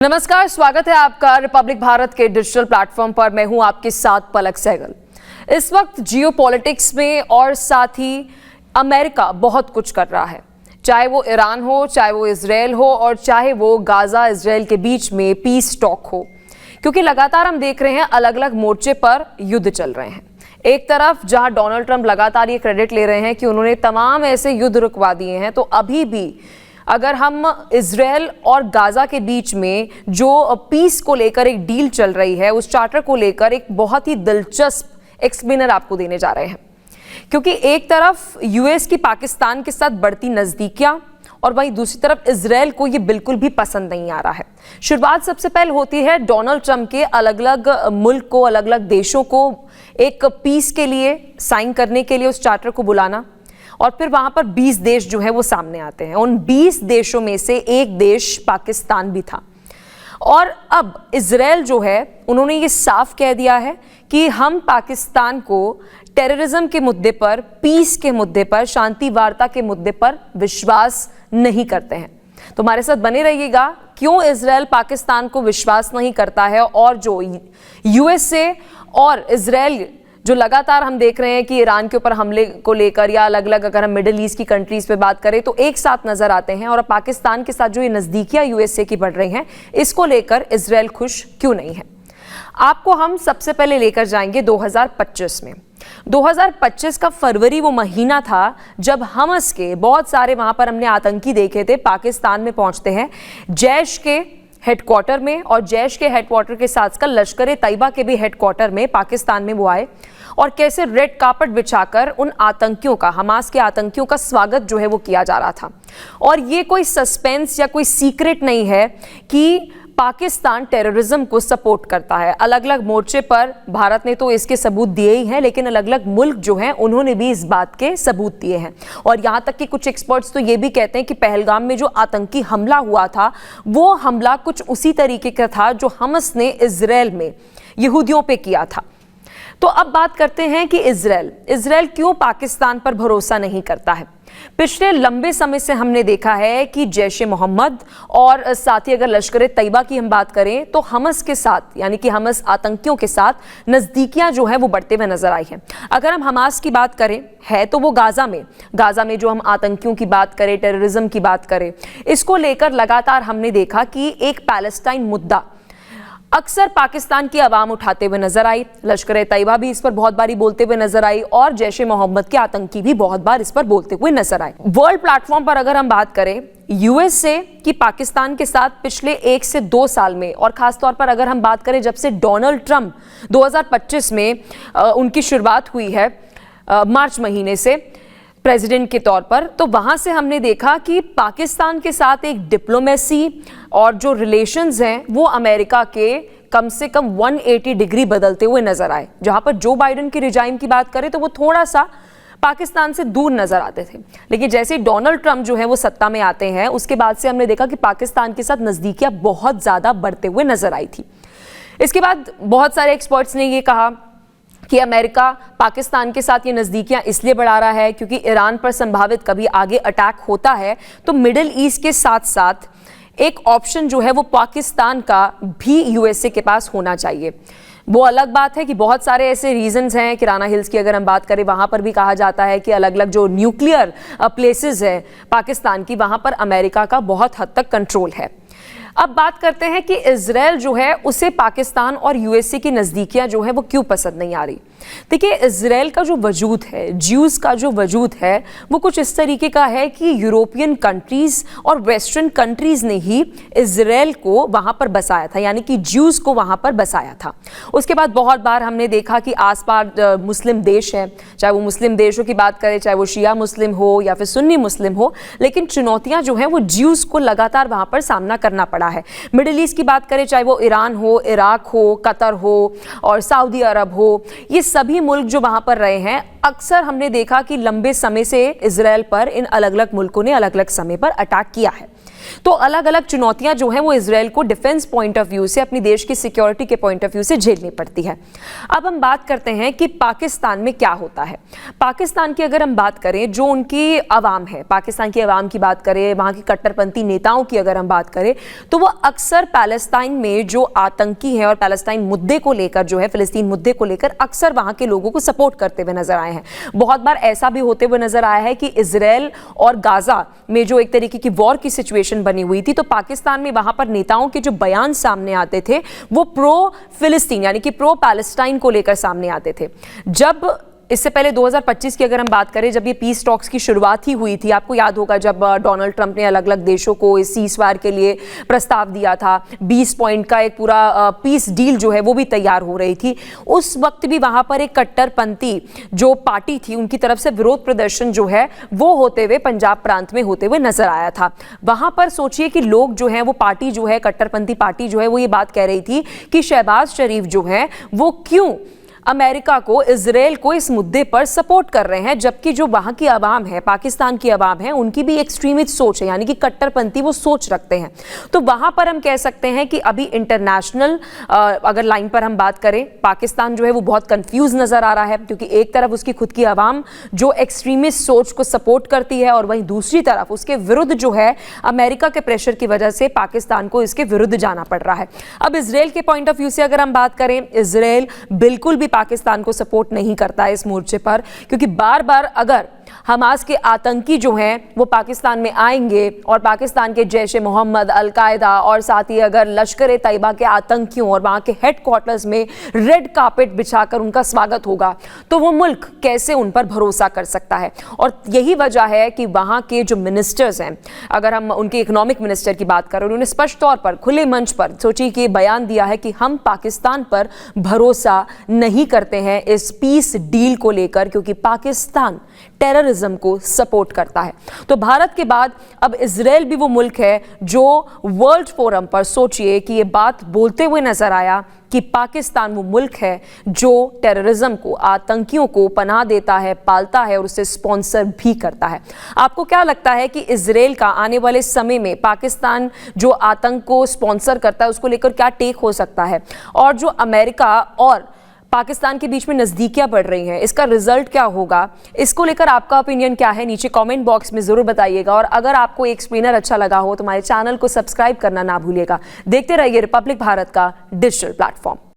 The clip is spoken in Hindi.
नमस्कार, स्वागत है आपका रिपब्लिक भारत के डिजिटल प्लेटफॉर्म पर। मैं हूं आपके साथ पलक सहगल। इस वक्त जियोपॉलिटिक्स में और साथ ही अमेरिका बहुत कुछ कर रहा है, चाहे वो ईरान हो, चाहे वो इजराइल हो और चाहे वो गाजा इजराइल के बीच में पीस टॉक हो, क्योंकि लगातार हम देख रहे हैं अलग अलग मोर्चे पर युद्ध चल रहे हैं। एक तरफ जहां डोनाल्ड ट्रंप लगातार ये क्रेडिट ले रहे हैं कि उन्होंने तमाम ऐसे युद्ध रुकवा दिए हैं, तो अभी भी अगर हम इजराइल और गाजा के बीच में जो पीस को लेकर एक डील चल रही है, उस चार्टर को लेकर एक बहुत ही दिलचस्प एक्सप्लेनर आपको देने जा रहे हैं। क्योंकि एक तरफ यूएस की पाकिस्तान के साथ बढ़ती नजदीकियां और वहीं दूसरी तरफ इजराइल को ये बिल्कुल भी पसंद नहीं आ रहा है। शुरुआत सबसे पहले होती है डोनाल्ड ट्रंप के अलग अलग मुल्क को, अलग अलग देशों को एक पीस के लिए साइन करने के लिए उस चार्टर को बुलाना, और फिर वहां पर 20 देश जो है वो सामने आते हैं। उन 20 देशों में से एक देश पाकिस्तान भी था। और अब इजराइल जो है, उन्होंने ये साफ कह दिया है कि हम पाकिस्तान को टेररिज्म के मुद्दे पर, पीस के मुद्दे पर, शांति वार्ता के मुद्दे पर विश्वास नहीं करते हैं। तो हमारे साथ बने रहिएगा, क्यों इजराइल पाकिस्तान को विश्वास नहीं करता है, और जो यूएसए और इजराइल जो लगातार हम देख रहे हैं कि ईरान के ऊपर हमले को लेकर, या अलग अलग अगर हम मिडिल ईस्ट की कंट्रीज पे बात करें तो एक साथ नजर आते हैं। और पाकिस्तान के साथ जो ये नजदीकियां यूएसए की बढ़ रही हैं, इसको लेकर इजराइल खुश क्यों नहीं है। आपको हम सबसे पहले लेकर जाएंगे 2025 में। 2025 का फरवरी वो महीना था जब हमस के बहुत सारे वहां पर हमने आतंकी देखे थे पाकिस्तान में पहुंचते हैं, जैश के हेडक्वार्टर में, और जैश के हेडक्वार्टर के साथ साथ लश्कर तैयबा के भी हेडक्वार्टर में पाकिस्तान में वो आए, और कैसे रेड कार्पेट बिछाकर उन आतंकियों का, हमास के आतंकियों का स्वागत जो है वो किया जा रहा था। और ये कोई सस्पेंस या कोई सीक्रेट नहीं है कि पाकिस्तान टेररिज्म को सपोर्ट करता है। अलग अलग मोर्चे पर भारत ने तो इसके सबूत दिए ही हैं, लेकिन अलग अलग मुल्क जो हैं उन्होंने भी इस बात के सबूत दिए हैं। और यहाँ तक कि कुछ एक्सपर्ट्स तो ये भी कहते हैं कि पहलगाम में जो आतंकी हमला हुआ था, वो हमला कुछ उसी तरीके का था जो हमस ने इजराइल में यहूदियों पे किया था। तो अब बात करते हैं कि इजराइल क्यों पाकिस्तान पर भरोसा नहीं करता है। पिछले लंबे समय से हमने देखा है कि जैश ए मोहम्मद और साथ ही अगर लश्कर तैयबा की हम बात करें तो हमस के साथ, यानी कि हमस आतंकियों के साथ नजदीकियां जो है वो बढ़ते हुए नजर आई हैं। अगर हम हमास की बात करें, है तो वो गाजा में जो हम आतंकियों की बात करें, टेररिज्म की बात करें, इसको लेकर लगातार हमने देखा कि एक पैलेस्टाइन मुद्दा अक्सर पाकिस्तान की आवाम उठाते हुए नजर आई। लश्कर तैयबा भी इस पर बहुत बारी बोलते हुए नजर आई, और जैश ए मोहम्मद के आतंकी भी बहुत बार इस पर बोलते हुए नजर आए। वर्ल्ड प्लेटफॉर्म पर अगर हम बात करें, यूएसए की पाकिस्तान के साथ पिछले 1 से 2 साल में, और खासतौर पर अगर हम बात करें जब से डोनाल्ड ट्रंप 2025 में उनकी शुरुआत हुई है मार्च महीने से प्रेसिडेंट के तौर पर, तो वहां से हमने देखा कि पाकिस्तान के साथ एक डिप्लोमेसी और जो रिलेशंस हैं वो अमेरिका के कम से कम 180 डिग्री बदलते हुए नजर आए। जहां पर जो बाइडेन के रिजाइम की बात करें तो वो थोड़ा सा पाकिस्तान से दूर नजर आते थे, लेकिन जैसे डोनाल्ड ट्रंप जो है वो सत्ता में आते हैं, उसके बाद से हमने देखा कि पाकिस्तान के साथ नजदीकियां बहुत ज्यादा बढ़ते हुए नजर आई थी। इसके बाद बहुत सारे एक्सपर्ट्स ने ये कहा कि अमेरिका पाकिस्तान के साथ ये नज़दीकियां इसलिए बढ़ा रहा है क्योंकि ईरान पर संभावित कभी आगे अटैक होता है तो मिडिल ईस्ट के साथ साथ एक ऑप्शन जो है वो पाकिस्तान का भी यूएसए के पास होना चाहिए। वो अलग बात है कि बहुत सारे ऐसे रीजंस हैं। किराना हिल्स की अगर हम बात करें, वहां पर भी कहा जाता है कि अलग अलग जो न्यूक्लियर प्लेसेस है पाकिस्तान की, वहां पर अमेरिका का बहुत हद तक कंट्रोल है। अब बात करते हैं कि इजराइल जो है उसे पाकिस्तान और यूएसए की नज़दीकियां जो है वो क्यों पसंद नहीं आ रही। देखिए, इजराइल का जो वजूद है, ज्यूज़ का जो वजूद है, वो कुछ इस तरीके का है कि यूरोपियन कंट्रीज़ और वेस्टर्न कंट्रीज़ ने ही इजराइल को वहाँ पर बसाया था, यानी कि ज्यूज़ को वहाँ पर बसाया था। उसके बाद बहुत बार हमने देखा कि आसपास मुस्लिम देश हैं, चाहे वो मुस्लिम देशों की बात करें, चाहे वो शिया मुस्लिम हो या फिर सुन्नी मुस्लिम हो, लेकिन चुनौतियाँ जो हैं वो ज्यूज़ को लगातार वहाँ पर सामना करना पड़ा है। मिडिल ईस्ट की बात करें, चाहे वो ईरान हो, इराक हो, कतर हो और सऊदी अरब हो, ये सभी मुल्क जो वहां पर रहे हैं, अक्सर हमने देखा कि लंबे समय से इजराइल पर इन अलग अलग मुल्कों ने अलग अलग समय पर अटैक किया है। तो अलग अलग चुनौतियां जो हैं वो इजराइल को डिफेंस पॉइंट ऑफ व्यू से, अपनी देश की सिक्योरिटी के पॉइंट ऑफ व्यू से झेलनी पड़ती है। अब हम बात करते हैं कि पाकिस्तान में क्या होता है। पाकिस्तान की अगर हम बात करें, जो उनकी आवाम है, पाकिस्तान की आवाम की बात करें, वहां की कट्टरपंथी नेताओं की अगर हम बात करें, तो वो अक्सर पैलेस्टाइन में जो आतंकी है और पैलेस्टाइन मुद्दे को लेकर जो है, फिलिस्तीन मुद्दे को लेकर अक्सर वहां के लोगों को सपोर्ट करते हुए नजर आए हैं। बहुत बार ऐसा भी होते हुए नजर आया है कि इजराइल और गाजा में जो एक तरीके की वॉर की सिचुएशन बनी हुई थी, तो पाकिस्तान में वहां पर नेताओं के जो बयान सामने आते थे वो प्रो फिलिस्तीन यानी कि प्रो पैलेस्टाइन को लेकर सामने आते थे। जब इससे पहले 2025 की अगर हम बात करें, जब ये पीस टॉक्स की शुरुआत ही हुई थी, आपको याद होगा जब डोनाल्ड ट्रंप ने अलग अलग देशों को इस सीज़फायर के लिए प्रस्ताव दिया था, 20 पॉइंट का एक पूरा पीस डील जो है वो भी तैयार हो रही थी। उस वक्त भी वहां पर एक कट्टरपंथी जो पार्टी थी, उनकी तरफ से विरोध प्रदर्शन जो है वो होते हुए पंजाब प्रांत में होते हुए नजर आया था। वहां पर सोचिए कि लोग जो है, वो पार्टी जो है, कट्टरपंथी पार्टी जो है, वो ये बात कह रही थी कि शहबाज शरीफ जो है वो क्यों अमेरिका को, इजराइल को इस मुद्दे पर सपोर्ट कर रहे हैं, जबकि जो वहां की आवाम है, पाकिस्तान की आवाम है, उनकी भी एक्सट्रीमिस्ट सोच है, यानी कि कट्टरपंथी वो सोच रखते हैं। तो वहां पर हम कह सकते हैं कि अभी इंटरनेशनल अगर लाइन पर हम बात करें, पाकिस्तान जो है वो बहुत कंफ्यूज नजर आ रहा है, क्योंकि एक तरफ उसकी खुद की आवाम जो एक्सट्रीमिस्ट सोच को सपोर्ट करती है और वहीं दूसरी तरफ उसके विरुद्ध जो है अमेरिका के प्रेशर की वजह से पाकिस्तान को इसके विरुद्ध जाना पड़ रहा है। अब इजराइल के पॉइंट ऑफ व्यू से अगर हम बात करें, इजराइल बिल्कुल भी पाकिस्तान को सपोर्ट नहीं करता है इस मोर्चे पर, क्योंकि बार बार अगर हमास के आतंकी जो हैं वो पाकिस्तान में आएंगे और पाकिस्तान के जैश ए मोहम्मद, अल-कायदा और साथ ही अगर लश्कर ए तैयबा के आतंकियों और वहां के हेडक्वार्टर्स में रेड कार्पेट बिछाकर उनका स्वागत होगा, तो वो मुल्क कैसे उन पर भरोसा कर सकता है। और यही वजह है कि वहां के जो मिनिस्टर्स हैं, अगर हम उनके इकोनॉमिक मिनिस्टर की बात करें, उन्होंने स्पष्ट तौर पर खुले मंच पर सोचिए कि बयान दिया है कि हम पाकिस्तान पर भरोसा नहीं करते हैं इस पीस डील को लेकर, क्योंकि पाकिस्तान टेररिज्म को सपोर्ट करता है। तो भारत के बाद अब इजराइल भी वो मुल्क है जो वर्ल्ड फोरम पर सोचिए कि ये बात बोलते हुए नजर आया कि पाकिस्तान वो मुल्क है जो टेररिज्म को, आतंकियों को पनाह देता है, पालता है और उसे स्पॉन्सर भी करता है। आपको क्या लगता है कि इजराइल का आने वाले समय में पाकिस्तान जो आतंक को स्पॉन्सर करता है उसको लेकर क्या टेक हो सकता है, और जो अमेरिका और पाकिस्तान के बीच में नज़दीकियां बढ़ रही हैं, इसका रिजल्ट क्या होगा? इसको लेकर आपका ओपिनियन क्या है, नीचे कमेंट बॉक्स में ज़रूर बताइएगा। और अगर आपको एक एक्सप्लेनर अच्छा लगा हो तो हमारे चैनल को सब्सक्राइब करना ना भूलिएगा। देखते रहिए रिपब्लिक भारत का डिजिटल प्लेटफॉर्म।